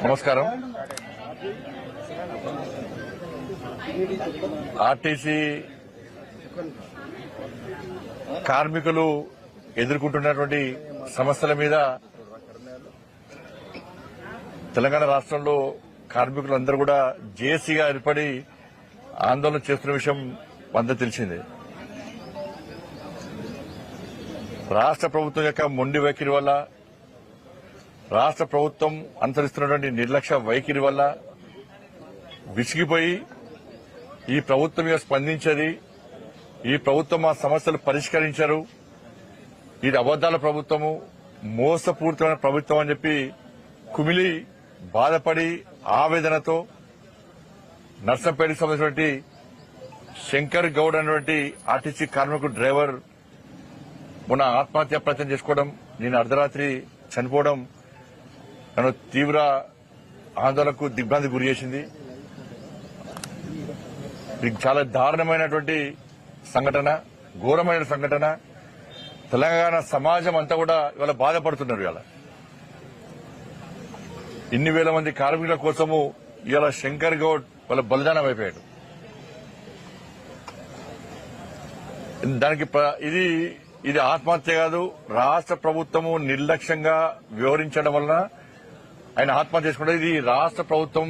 నమస్కారం. ఆర్టీసీ కార్మికులు ఎదుర్కొంటున్నటువంటి సమస్యల మీద తెలంగాణ రాష్ట్రంలో కార్మికులందరూ కూడా జేఏసీగా ఏర్పడి ఆందోళన చేస్తున్న విషయం అందరూ తెలిసిందే. రాష్ట్ర ప్రభుత్వం యొక్క మొండి వైఖరి వల్ల, రాష్ట్ర ప్రభుత్వం అనుసరిస్తున్నటువంటి నిర్లక్ష్య వైఖరి వల్ల విసిగిపోయి ఈ ప్రభుత్వం మీద స్పందించేది, ఈ ప్రభుత్వం ఆ సమస్యలు పరిష్కరించారు, ఇది అబద్దాల ప్రభుత్వము, మోసపూరితమైన ప్రభుత్వం అని చెప్పి కుమిలి బాధపడి ఆవేదనతో నర్సంపేటకు సంబంధించినటువంటి శంకర్ గౌడ్ అనేటువంటి ఆర్టీసీ కార్మికుడు డ్రైవర్ మొన్న ఆత్మహత్య ప్రయత్నం చేసుకోవడం, నేను అర్ధరాత్రి చనిపోవడం నన్ను తీవ్ర ఆందోళనకు దిగ్భ్రాంతికి గురి చేసింది. ఇది చాలా దారుణమైనటువంటి సంఘటన, ఘోరమైన సంఘటన. తెలంగాణ సమాజం అంతా కూడా ఇవాళ బాధపడుతున్నారు. ఇవాళ ఇన్ని వేల మంది కార్మికుల కోసము ఇవాళ శంకర్ గౌడ్ వాళ్ళ బలిదానం అయిపోయాడు. దానికి ఇది ఆత్మహత్య కాదు, రాష్ట్ర ప్రభుత్వము నిర్లక్ష్యంగా వ్యవహరించడం వలన ఆయన ఆత్మహత్య చేసుకుంటే ఇది రాష్ట్ర ప్రభుత్వం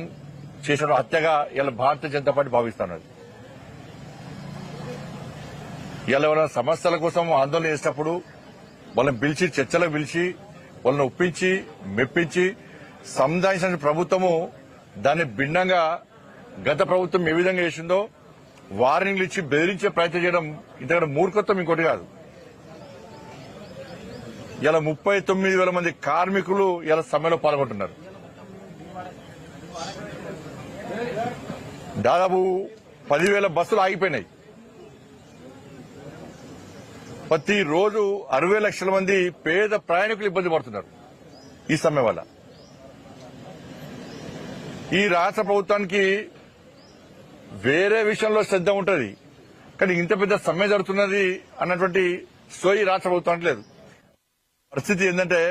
చేసిన హత్యగా ఇలా భారతీయ జనతా పార్టీ భావిస్తున్నది. ఇలా సమస్యల కోసం ఆందోళన చేసేటప్పుడు వాళ్ళని పిలిచి చర్చలకు పిలిచి వాళ్ళని ఒప్పించి మెప్పించి సంధానించిన ప్రభుత్వము దాన్ని భిన్నంగా గత ప్రభుత్వం ఏ విధంగా చేసిందో వార్నింగ్లు ఇచ్చి బెదిరించే ప్రయత్నం చేయడం ఇంతకంటే మూర్ఖత్వం ఇంకోటి కాదు. ఇలా 39,000 మంది కార్మికులు ఇలా సమ్మెలో పాల్గొంటున్నారు. దాదాపు 10,000 బస్సులు ఆగిపోయినాయి. ప్రతిరోజు 60 లక్షల మంది పేద ప్రయాణికులు ఇబ్బంది పడుతున్నారు ఈ సమ్మె వల్ల. ఈ రాష్ట్ర ప్రభుత్వానికి వేరే విషయంలో శ్రద్ధ ఉంటుంది, కానీ ఇంత పెద్ద సమ్మె జరుగుతున్నది అన్నటువంటి సోయి రాష్ట్ర ప్రభుత్వానికి లేదు. పరిస్థితి ఏంటంటే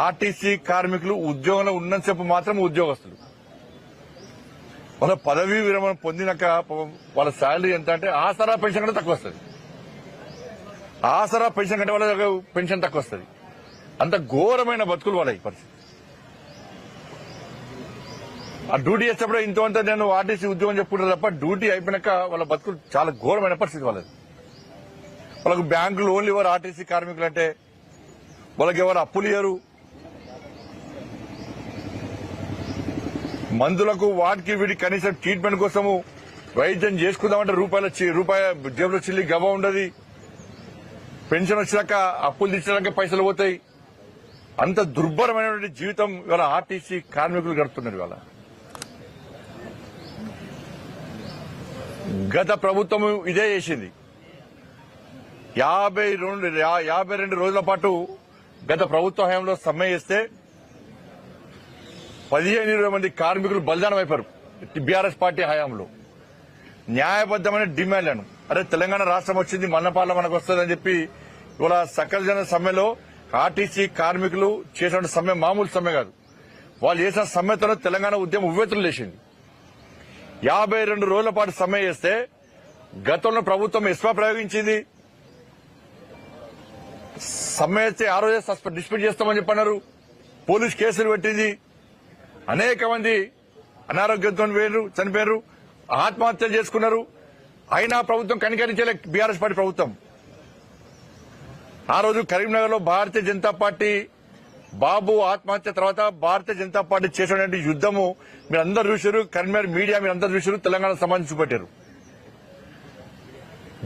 ఆర్టీసీ కార్మికులు ఉద్యోగంలో ఉన్నంతసేపు మాత్రం ఉద్యోగస్తులు. వాళ్ళ పదవీ విరమణ పొందినాక వాళ్ళ శాలరీ ఎంత అంటే ఆసరా పెన్షన్ కంటే తక్కువ వస్తుంది. ఆసరా పెన్షన్ కంటే వాళ్ళ పెన్షన్ తక్కువ వస్తుంది. అంత ఘోరమైన బతుకులు వాళ్ళ ఈ పరిస్థితి. ఆ డ్యూటీ చేసేటప్పుడు ఇంతవంత నేను ఆర్టీసీ ఉద్యోగం చెప్పుకుంటారు తప్ప డ్యూటీ అయిపోయినాక వాళ్ళ బతుకులు చాలా ఘోరమైన పరిస్థితి వాళ్ళది. వాళ్ళకు బ్యాంకులు ఓన్లీ ఇవ్వరు ఆర్టీసీ కార్మికులు అంటే, వాళ్ళకి ఎవరు అప్పులు ఇయ్యరు, మందులకు వాటికి వీటికి కనీసం ట్రీట్మెంట్ కోసము వైద్యం చేసుకుందామంటే రూపాయి జేబులో చిల్లి గవ ఉండదు. పెన్షన్ వచ్చాక అప్పులు తీర్చడానికి పైసలు పోతాయి. అంత దుర్భరమైనటువంటి జీవితం ఇవాళ ఆర్టీసీ కార్మికులు గడుపుతున్నారు. ఇవాళ గత ప్రభుత్వం ఇదే చేసింది. 52 రోజుల పాటు గత ప్రభుత్వ హయాంలో సమ్మె చేస్తే 15-20 మంది కార్మికులు బలిదానం అయిపోయారు బీఆర్ఎస్ పార్టీ హయాంలో. న్యాయబద్దమైన డిమాండ్లను, అరే తెలంగాణ రాష్ట్రం వచ్చింది, మన్నపాల మనకు వస్తుందని చెప్పి ఇవాళ సకల జన సమ్మెలో ఆర్టీసీ కార్మికులు చేసిన సమ్మె మామూలు సమ్మె కాదు. వాళ్ళు చేసిన సమ్మెతో తెలంగాణ ఉద్యమం ఉవ్వెత్తులు లేచింది. 52 రోజుల పాటు సమ్మె చేస్తే గతంలో ప్రభుత్వం ఎస్పా ప్రయోగించింది. సమ్మె చేస్తే ఆ రోజే డిస్మిస్ చేస్తామని చెప్పన్నారు. పోలీస్ కేసులు పెట్టింది. అనేక మంది అనారోగ్యంతో చనిపోయారు, ఆత్మహత్యలు చేసుకున్నారు. అయినా ప్రభుత్వం కనికరించలే బీఆర్ఎస్ పార్టీ ప్రభుత్వం. ఆ రోజు కరీంనగర్ లో భారతీయ జనతా పార్టీ బాబు ఆత్మహత్య తర్వాత భారతీయ జనతా పార్టీ చేసినటువంటి యుద్దము మీరందరూ చూశారు. కరీంనగర్ మీడియా మీరందరూ చూశారు. తెలంగాణ సమాజం చూపెట్టారు.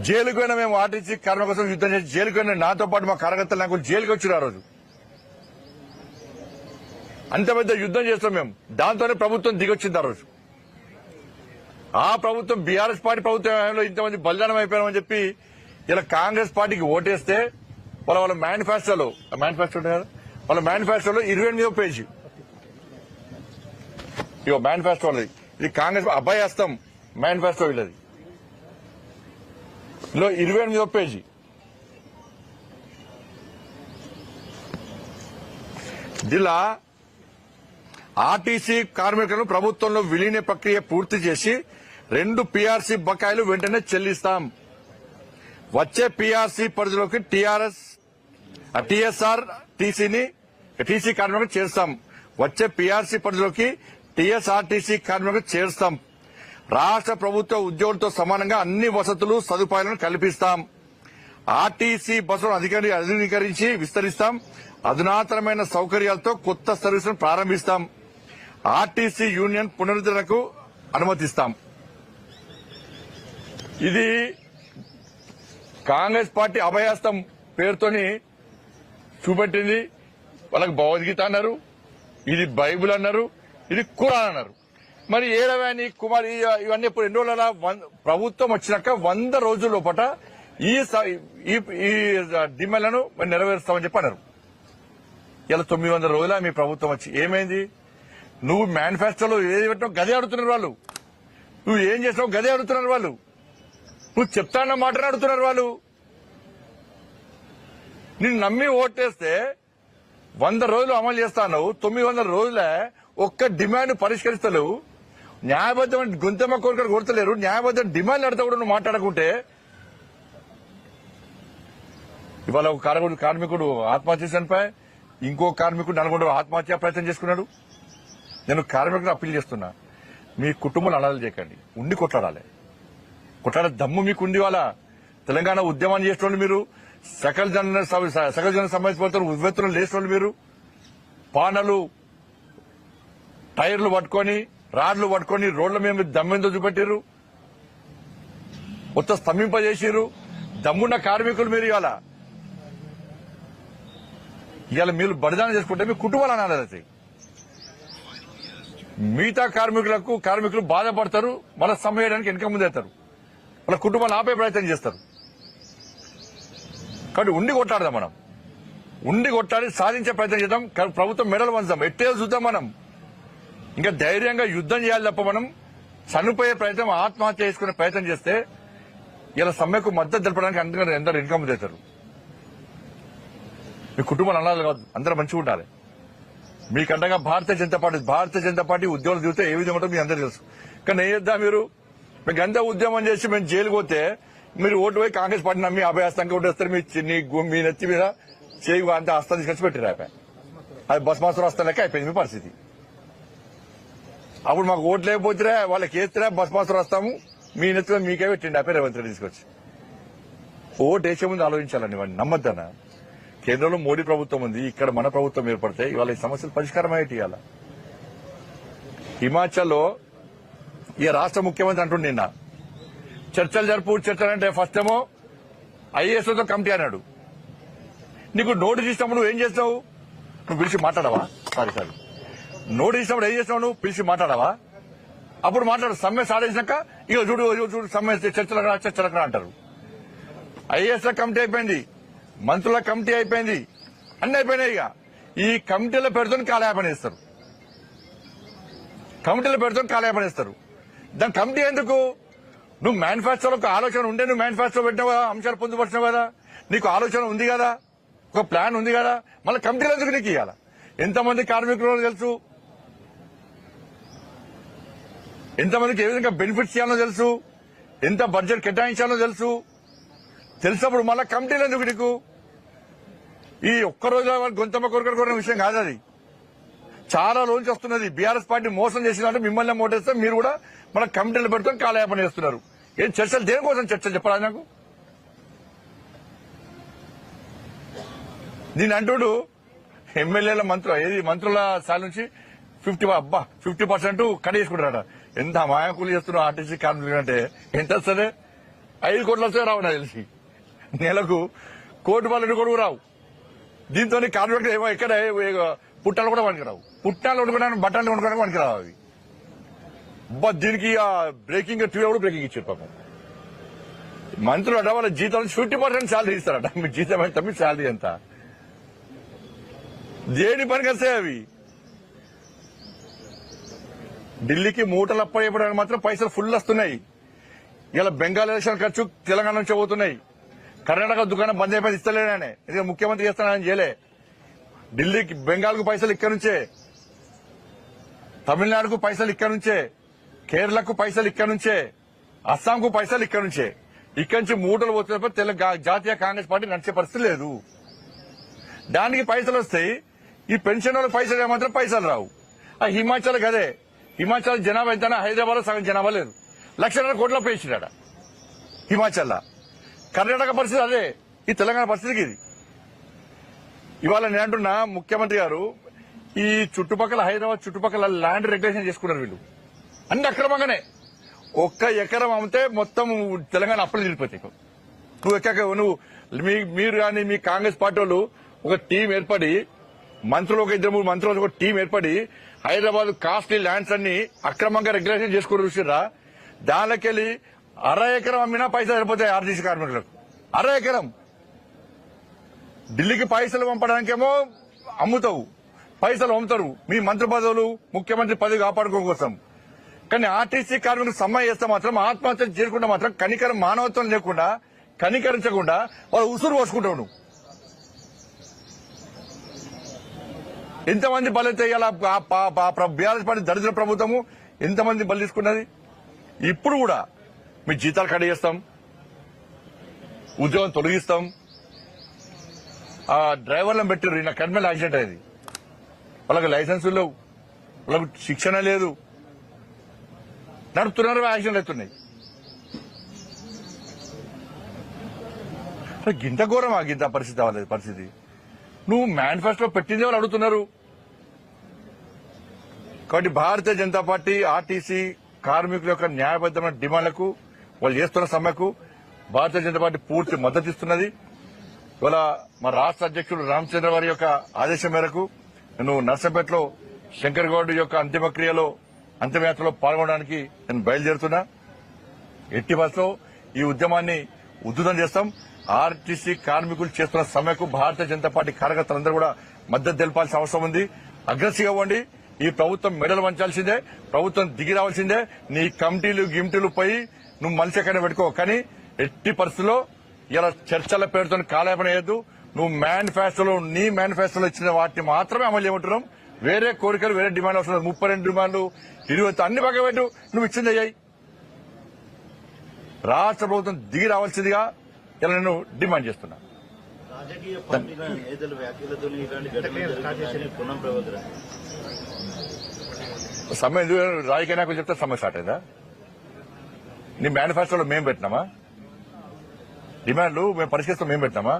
జైలుకు పోయినా మేము ఆర్టీసీ కార్మికుల కోసం యుద్దం చేసి జైలుకు పోయినా నాతో పాటు మా కార్యకర్తలు నాకు జైలుకి వచ్చారు. ఆ రోజు అంత పెద్ద యుద్దం చేస్తాం మేము. దాంతోనే ప్రభుత్వం దిగొచ్చింది. ఆ రోజు ఆ ప్రభుత్వం బీఆర్ఎస్ పార్టీ ప్రభుత్వంలో ఇంతమంది బలిదానం అయిపోయామని చెప్పి ఇలా కాంగ్రెస్ పార్టీకి ఓటేస్తే వాళ్ళ మేనిఫెస్టోలో వాళ్ళ మేనిఫెస్టోలో 28వ పేజీ ఇగో మేనిఫెస్టో ఉన్నది. ఇది కాంగ్రెస్ అబ్బాయి హస్తం మేనిఫెస్టో వీళ్ళది. 28వ పేజీ జిల్లా ఆర్టీసీ కార్మికులను ప్రభుత్వంలో విలీన ప్రక్రియ పూర్తి చేసి 2 పీఆర్సీ బకాయిలు వెంటనే చెల్లిస్తాం. వచ్చే పీఆర్సీ పరిధిలోకి టీఎస్ఆర్ టీసీ కార్మికులకు చేర్స్తాం. వచ్చే పీఆర్సీ పరిధిలోకి టీఎస్ఆర్టీసీ కార్మికులకు చేర్స్తాం. రాష్ట్ర ప్రభుత్వ ఉద్యోగులతో సమానంగా అన్ని వసతులు సదుపాయాలను కల్పిస్తాం. ఆర్టీసీ బస్సులను అధునీకరించి విస్తరిస్తాం. అధునాతనమైన సౌకర్యాలతో కొత్త సర్వీసులను ప్రారంభిస్తాం. ఆర్టీసీ యూనియన్ పునరుద్ధరణకు అనుమతిస్తాం. ఇది కాంగ్రెస్ పార్టీ అభయాస్తం పేరుతోని చూపెట్టింది. వాళ్ళకి భగవద్గీత అన్నారు, ఇది బైబిల్ అన్నారు, ఇది ఖురాన్ అన్నారు. మరి ఏడవాని కుమార్ ఇవన్నీ ఇప్పుడు ఎన్ని రోజుల ప్రభుత్వం వచ్చినాక 100 రోజుల లోపట ఈ డిమాండ్లను నెరవేరుస్తామని చెప్పి అన్నారు. ఇలా 900 రోజుల మీ ప్రభుత్వం వచ్చి ఏమైంది? నువ్వు మేనిఫెస్టోలో ఏది పెట్టినావు గదే అడుగుతున్నారు వాళ్ళు. నువ్వు ఏం చేసినావు గదే అడుగుతున్నారు వాళ్ళు. నువ్వు చెప్తాన్న మాటనే అడుగుతున్నారు వాళ్ళు. నిన్ను నమ్మి ఓటేస్తే 100 రోజులు అమలు చేస్తాను, 900 రోజులే ఒక్క డిమాండ్ పరిష్కరిస్తలేవు. న్యాయబద్దమైన గుంతమ్మ కోరికలు కొడతలేరు. న్యాయబద్ద డిమాండ్ అడితే కూడా నువ్వు మాట్లాడకుంటే ఇవాళ ఒక కార్మికుడు ఆత్మహత్య చనిపోయి ఇంకో కార్మికుడు నల్గొండ ఆత్మహత్య ప్రయత్నం చేసుకున్నాడు. నేను కార్మికులకు అప్పీల్ చేస్తున్నా, మీ కుటుంబాలు అనాథలు చేయకండి, ఉండి కొట్లాడాలి. కొట్లాడే దమ్ము మీకు ఉండి వాళ్ళ తెలంగాణ ఉద్యమాన్ని చేసిన మీరు సకల జన సంబంధించిన ఉవ్వెత్తులు లేచిన మీరు పానలు టైర్లు పట్టుకొని రాడ్లు పట్టుకొని రోడ్ల మీద దమ్మెంతో చూపెట్టారు, మొత్తం స్తంభింపజేసారు. దమ్మున్న కార్మికులు మీరు ఇవాళ మీరు బలిదానం చేసుకుంటే మీ కుటుంబాలు అనాథలవుతాయి. మిగతా కార్మికులు బాధపడతారు, మళ్ళీ సమ్మె చేయడానికి వెనక ముందేస్తారు, వాళ్ళ కుటుంబాలు ఆపే ప్రయత్నం చేస్తారు. కాబట్టి ఉండి కొట్టాడదాం, మనం ఉండి కొట్టాడి సాధించే ప్రయత్నం చేద్దాం. ప్రభుత్వం మెడలు వంచుదాం, ఎట్టే చూద్దాం. మనం ఇంకా ధైర్యంగా యుద్దం చేయాలి తప్ప మనం చనిపోయే ప్రయత్నం ఆత్మహత్య చేసుకునే ప్రయత్నం చేస్తే ఇలా సమ్మెకు మద్దతు తెలపడానికి అందరూ వెనక ముందేస్తారు. మీ కుటుంబాలు అనాథలు కాదు, అందరూ మంచిగా ఉండాలి. మీకండగా భారతీయ జనతా పార్టీ ఉద్యోగులు దిగితే ఏ విధంగా ఉంటుందో మీ అందరూ తెలుసు. కానీ ఏం చేద్దాం, మీకు అంతా ఉద్యమం చేసి మేము జైలుకు పోతే మీరు ఓటు పోయి కాంగ్రెస్ పార్టీ నమ్మి అభయాస్తంగా ఓటేస్తారు. మీ నెత్తి మీద చేయి అంతా హస్తం తీసుకొచ్చి పెట్టారు. అది బస్ మాస్టర్ వస్తా లెక్క అయిపోయింది మీ పరిస్థితి. అప్పుడు మాకు ఓటు లేకపోతే వాళ్ళకి వేస్తే బస్ మాస్టర్ వస్తాము, మీ నెత్తిలో మీకే పెట్టండి అయిపోయి రేవంత్ రెడ్డి తీసుకొచ్చి. ఓటు వేసే ముందు ఆలోచించాలండి, వాడిని నమ్మద్దనా. కేంద్రంలో మోడీ ప్రభుత్వం ఉంది, ఇక్కడ మన ప్రభుత్వం ఏర్పడితే ఇవాళ ఈ సమస్యలు పరిష్కారం అయ్యేటి. ఇవాళ హిమాచల్లో ఈ రాష్ట్ర ముఖ్యమంత్రి అంటుండే నిన్న చర్చలు అంటే ఫస్ట్ ఏమో ఐఏఎస్తో కమిటీ అన్నాడు. నీకు నోటీస్ ఇచ్చినప్పుడు నువ్వు ఏం చేస్తావు? నువ్వు పిలిచి మాట్లాడవా? సారీ నోటీస్ ఇచ్చినప్పుడు ఏం చేస్తావు? నువ్వు పిలిచి మాట్లాడవా? అప్పుడు మాట్లాడు. సమ్మె సాధించాక ఇక చూడు సమ్మె చర్చలకు అంటారు. ఐఏఎస్ కమిటీ అయిపోయింది, మంత్రుల కమిటీ అయిపోయింది, అన్ని అయిపోయినాయి. ఇక ఈ కమిటీలో పెడుతుని కాలయాపన ఇస్తారు. దాని కమిటీ ఎందుకు? నువ్వు మేనిఫెస్టోలో ఒక ఆలోచన ఉండే, నువ్వు మేనిఫెస్టో పెట్టినావు కదా, అంశాలు పొందుపరిచినావు కదా, నీకు ఆలోచన ఉంది కదా, ఒక ప్లాన్ ఉంది కదా, మళ్ళీ కమిటీలు ఎందుకు నీకు ఇవ్వాలా? ఎంతమంది కార్మికులు తెలుసు, ఎంతమందికి ఏ విధంగా బెనిఫిట్స్ ఇవ్వాలో తెలుసు, ఎంత బడ్జెట్ కేటాయించాలో తెలిసినప్పుడు మళ్ళీ కమిటీలు ఎందుకు నీకు? ఈ ఒక్కరోజు గొంతమ్మ కోరిన విషయం కాదు అది, చాలా రోజులు వస్తున్నది. బీఆర్ఎస్ పార్టీ మోసం చేసినట్టు మిమ్మల్ని మోటేస్తే మీరు కూడా మన కమిటీలు పెడుతుని కాలయాపన చేస్తున్నారు. ఏం చర్చలు, దేనికోసం చర్చలు చెప్పరా నాకు? దీని అంటుడు ఎమ్మెల్యేల మంత్రుల స్థాయి నుంచి 50% కట్ చేసుకుంటారట. ఎంత అమాయకులు చేస్తున్నారు ఆర్టీసీ కార్మికులు అంటే. ఎంత వస్తుంది? 5 కోట్లు వస్తే రావు నాకు తెలిసి. నెలకు 1 కోటి కొడుకు రావు. దీంతో కార్మికులు ఏమో ఎక్కడ పుట్టాలు కూడా పనికిరావు. పుట్టాలు వండుకోవడానికి, బట్టలు వండుకోవడానికి పనికిరావు అవి. దీనికి బ్రేకింగ్ టీవీ కూడా బ్రేకింగ్ ఇచ్చారు పాపం. మంత్రులు అట వాళ్ళ జీతం 50% శాలరీ ఇస్తారట. మీ జీతం ఎంత, మీ శాలరీ ఎంత? దేని పనికి వస్తాయి అవి? ఢిల్లీకి మూటలు అప్పయ్యడానికి మాత్రం పైసలు ఫుల్ వస్తున్నాయి. ఇలా బెంగాల్ ఎలక్షన్ ఖర్చు తెలంగాణ నుంచి పోతున్నాయి. కర్ణాటక దుకాణం బంద్ అయిపోయింది, ఇస్తలేనే. ఇది ముఖ్యమంత్రి చేస్తానని చేయలే. ఢిల్లీకి బెంగాల్ కు పైసలు ఇక్కడ నుంచే. తమిళనాడుకు పైసలు ఇక్కడ నుంచే, కేరళకు పైసలు ఇక్కడ నుంచే, అస్సాంకు పైసలు ఇక్కడ నుంచే. ఇక్కడి నుంచి మూటలు పోతున్నప్పుడు జాతీయ కాంగ్రెస్ పార్టీ నడిచే పరిస్థితి లేదు. దానికి పైసలు వస్తాయి. ఈ పెన్షన్ వాళ్ళకి పైసలు ఏమాత్రం పైసలు రావు. ఆ హిమాచల్ కదే, హిమాచల్ జనాభా ఎంత, హైదరాబాద్ లో సగం జనాభా లేదు. 1,00,000 కోట్ల పేసినాడ హిమాచల్. కర్ణాటక పరిస్థితి అదే, ఈ తెలంగాణ పరిస్థితికి ఇది. ఇవాళ నేను అంటున్నా, ముఖ్యమంత్రి గారు ఈ చుట్టుపక్కల హైదరాబాద్ చుట్టుపక్కల ల్యాండ్ రెగ్యులేషన్ చేసుకున్నారు వీళ్ళు అన్ని అక్రమంగానే. 1 ఎకరం అమ్మితే మొత్తం తెలంగాణ అప్పులు తీరిపోతాయి. నువ్వు మీరు కానీ మీ కాంగ్రెస్ పార్టీ వాళ్ళు ఒక టీం ఏర్పడి, మంత్రులు ఒక 2-3 మంత్రులు ఒక టీం ఏర్పడి హైదరాబాద్ కాస్ట్లీ ల్యాండ్స్ అన్ని అక్రమంగా రెగ్యులేషన్ చేసుకుని చూసిరా. దానికెళ్ళి 1/2 ఎకరం అమ్మినా పైసలు సరిపోతాయి ఆర్టీసీ కార్మికులకు. 1/2 ఎకరం ఢిల్లీకి పైసలు పంపడానికేమో అమ్ముతావు, పైసలు అమ్ముతారు మీ మంత్రి పదవులు, ముఖ్యమంత్రి పదవి కాపాడుకోవడం కోసం. కానీ ఆర్టీసీ కార్మికులకు సమ్మె చేస్తే మాత్రం, ఆత్మహత్య చేయకుండా మాత్రం కనికరం, మానవత్వం లేకుండా, కనికరించకుండా వాళ్ళు ఉసురు పోసుకుంటావు. నువ్వు ఎంతమంది బలి చేయాలా? బీఆర్ఎస్ పార్టీ దరిద్ర ప్రభుత్వము ఎంతమంది బలి తీసుకున్నది? ఇప్పుడు కూడా మీ జీతాలు కట్ చేస్తాం, ఉద్యోగం తొలగిస్తాం. ఆ డ్రైవర్లను పెట్టారు, నా కర్మల్ యాక్సిడెంట్ అయింది, వాళ్ళకి లైసెన్సులు లేవు, వాళ్ళకు శిక్షణ లేదు, నడుపుతున్నారు, యాక్సిడెంట్ అవుతున్నాయి. గింత ఘోరమా గింత పరిస్థితి అవ్వలేదు పరిస్థితి. నువ్వు మేనిఫెస్టో పెట్టిందే వాళ్ళు అడుగుతున్నారు. కాబట్టి భారతీయ జనతా పార్టీ ఆర్టీసీ కార్మికుల యొక్క న్యాయబద్దమైన డిమాండ్లకు, వాళ్ళు చేస్తున్న సమ్మెకు భారతీయ జనతా పార్టీ పూర్తి మద్దతు ఇస్తున్నది. ఇవాళ మా రాష్ట్ర అధ్యక్షుడు రామచంద్ర వారి యొక్క ఆదేశం మేరకు నేను నర్సంపేటలో శంకర్ గౌడ్ యొక్క అంతిమయాత్రలో పాల్గొనడానికి నేను బయలుదేరుతున్నా. ఎట్టి బస్సులో ఈ ఉద్యమాన్ని ఉధృతం చేస్తాం. ఆర్టీసీ కార్మికులు చేస్తున్న సమ్మెకు భారతీయ జనతా పార్టీ కార్యకర్తలందరూ కూడా మద్దతు తెలపాల్సిన అవసరం ఉంది. అగ్రెసివ్ అవ్వండి. ఈ ప్రభుత్వం మెడలు వంచాల్సిందే, ప్రభుత్వం దిగి రావాల్సిందే. నీ కమిటీలు గిమిటీలు పోయి నువ్వు మనిషి ఎక్కడ పెట్టుకో, కానీ ఎట్టి పరిస్థితుల్లో ఇలా చర్చల పేరుతో కాలయాపన చేయొద్దు. నువ్వు నీ మేనిఫెస్టోలో ఇచ్చిన వాటిని మాత్రమే అమలు చేయమంటున్నాం. వేరే కోరికలు, వేరే డిమాండ్ అవసరం. 32 డిమాండ్లు, 20 అన్ని పక్క పెట్టు, నువ్వు ఇచ్చింది అయ్యాయి. రాష్ట్ర ప్రభుత్వం దిగి రావాల్సిందిగా ఇలా నేను డిమాండ్ చేస్తున్నా. సమ్మె రాజకీయ నాయకులు చెప్తే సమ్మె స్టార్ట్ అయిందా? నీ మేనిఫెస్టోలో మేము పెట్టినామా? డిమాండ్లు మేము పరిష్కరిస్తాం మేము పెట్టినామా?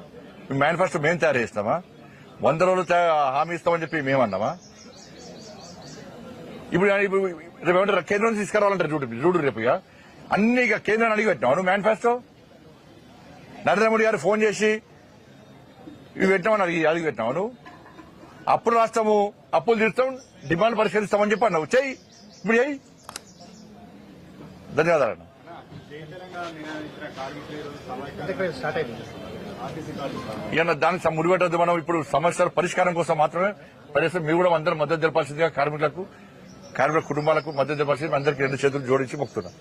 మీ మేనిఫెస్టో మేము తయారు చేస్తామా? 100 రోజులు హామీ ఇస్తామని చెప్పి మేమన్నామా? ఇప్పుడు రేపు కేంద్రం నుంచి తీసుకురావాలంటారు చూడు రేపు. ఇక అన్ని కేంద్రాన్ని అడిగి పెట్టినావు నువ్వు మేనిఫెస్టో. నరేంద్ర మోడీ గారు ఫోన్ చేసి ఇవి పెట్టినామని అడిగి పెట్టినావు నువ్వు. అప్పులు రాస్తాము, అప్పులు తీరుస్తాం, డిమాండ్ పరిష్కరిస్తామని చెప్పి అన్నావు. చెయ్యి, ఇప్పుడు చెయ్యి. ధన్యవాదాలు. ఇక దానికి ముడిపెట్టద్దు. మనం ఇప్పుడు సమస్యల పరిష్కారం కోసం మాత్రమే పనిచేస్తాం. మీరు కూడా అందరూ మద్దతు తెలపాల్సిందిగా కార్మికుల కుటుంబాలకు మద్దతు తెలపాల్సింది అందరికీ 2 చేతులు జోడించి మొక్కుతున్నాం.